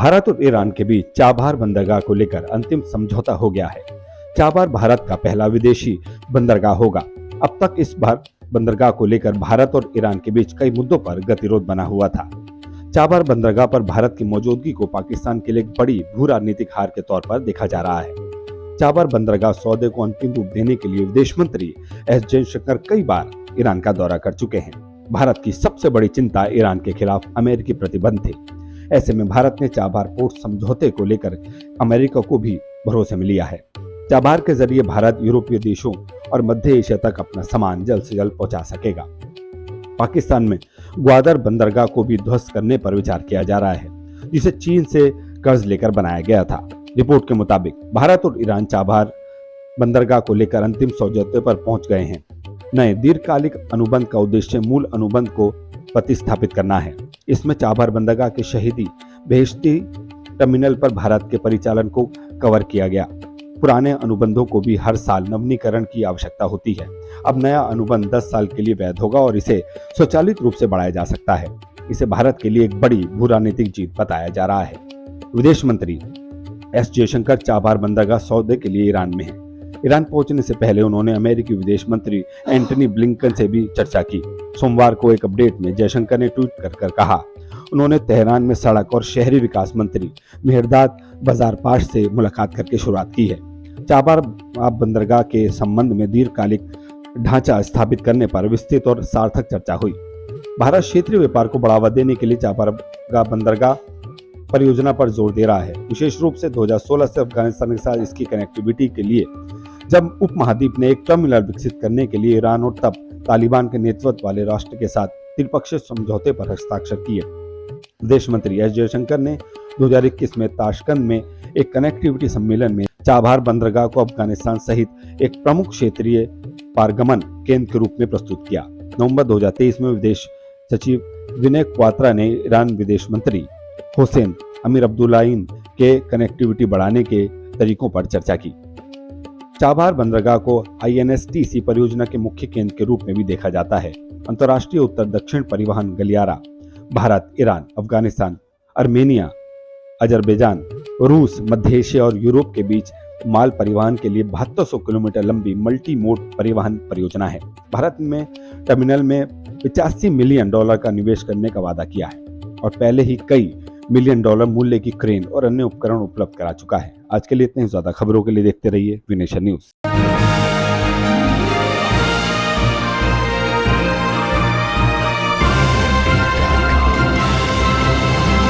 भारत और ईरान के बीच चाबहार बंदरगाह को लेकर अंतिम समझौता हो गया है। चाबहार भारत का पहला विदेशी बंदरगाह होगा। अब तक इस बंदरगाह को लेकर भारत और ईरान के बीच कई मुद्दों पर गतिरोध बना हुआ था। चाबहार बंदरगाह पर भारत की मौजूदगी को पाकिस्तान के लिए एक बड़ी भू राजनीतिक हार के तौर पर देखा जा रहा है। चाबहार बंदरगाह सौदे को अंतिम रूप देने के लिए विदेश मंत्री एस जयशंकर कई बार ईरान का दौरा कर चुके हैं। भारत की सबसे बड़ी चिंता ईरान के खिलाफ अमेरिकी प्रतिबंध थे। ऐसे में भारत ने चाबहार पोर्ट समझौते को लेकर अमेरिका को भी भरोसे में लिया है। चाबहार के जरिए भारत यूरोपीय देशों और मध्य एशिया तक अपना सामान जल्द से जल्द पहुंचा सकेगा। पाकिस्तान में ग्वादर बंदरगाह को भी ध्वस्त करने पर विचार किया जा रहा है, जिसे चीन से कर्ज लेकर बनाया गया था। रिपोर्ट के मुताबिक भारत और ईरान चाबहार बंदरगाह को लेकर अंतिम समझौते पर पहुंच गए हैं। नए दीर्घकालिक अनुबंध का उद्देश्य मूल अनुबंध को प्रतिस्थापित करना है। इसमें चाबहार बंदरगाह के शहीदी बेहश्ती टर्मिनल पर भारत के परिचालन को कवर किया गया। पुराने अनुबंधों को भी हर साल नवीनीकरण की आवश्यकता होती है। अब नया अनुबंध 10 साल के लिए वैध होगा और इसे स्वचालित रूप से बढ़ाया जा सकता है। इसे भारत के लिए एक बड़ी भू राजनीतिक जीत बताया जा रहा है। विदेश मंत्री एस जयशंकर चाबहार बंदरगाह सौदे के लिए ईरान में हैं। ईरान पहुंचने से पहले उन्होंने अमेरिकी विदेश मंत्री एंटनी ब्लिंकन से भी चर्चा की। सोमवार को एक अपडेट में जयशंकर ने ट्वीट कर कहा, उन्होंने तेहरान में सड़क और शहरी विकास मंत्री मेहरदाद बाजारपाश से मुलाकात करके शुरुआत की है। चाबहार बंदरगाह के संबंध में दीर्घकालिक ढांचा स्थापित करने पर विस्तृत और सार्थक चर्चा हुई। भारत क्षेत्रीय व्यापार को बढ़ावा देने के लिए चाबहार बंदरगाह परियोजना पर जोर दे रहा है, विशेष रूप से 2016 से अफगानिस्तान के साथ इसकी कनेक्टिविटी के लिए, जब उपमहाद्वीप ने एक टर्मिनल विकसित करने के लिए ईरान और तब तालिबान के नेतृत्व वाले राष्ट्र के साथ त्रिपक्षीय समझौते पर हस्ताक्षर किए। विदेश मंत्री एस जयशंकर ने 2021 में ताशकंद में एक कनेक्टिविटी सम्मेलन में चाबहार बंदरगाह को अफगानिस्तान सहित एक प्रमुख क्षेत्रीय पारगमन केंद्र के रूप में प्रस्तुत किया। नवंबर 2023 में विदेश सचिव विनय क्वात्रा ने ईरान विदेश मंत्री हुसैन अमीर अब्दुल्लाहिन के कनेक्टिविटी बढ़ाने के तरीकों पर चर्चा की। चाबहार बंदरगाह को INSTC परियोजना के मुख्य केंद्र के रूप में भी देखा जाता है। अंतर्राष्ट्रीय उत्तर दक्षिण परिवहन गलियारा Bharat, Iran, Afghanistan, Armenia, Azerbaijan, रूस, मध्य एशिया और यूरोप के बीच माल परिवहन के लिए 7200 किलोमीटर लंबी मल्टी मोड परिवहन परियोजना है। भारत में टर्मिनल में $85 मिलियन का निवेश करने का वादा किया है और पहले ही कई $मिलियन मूल्य की क्रेन और अन्य उपकरण उपलब्ध करा चुका है। आज के लिए इतने ही ज्यादा। खबरों के लिए देखते रहिए वी नेशन न्यूज।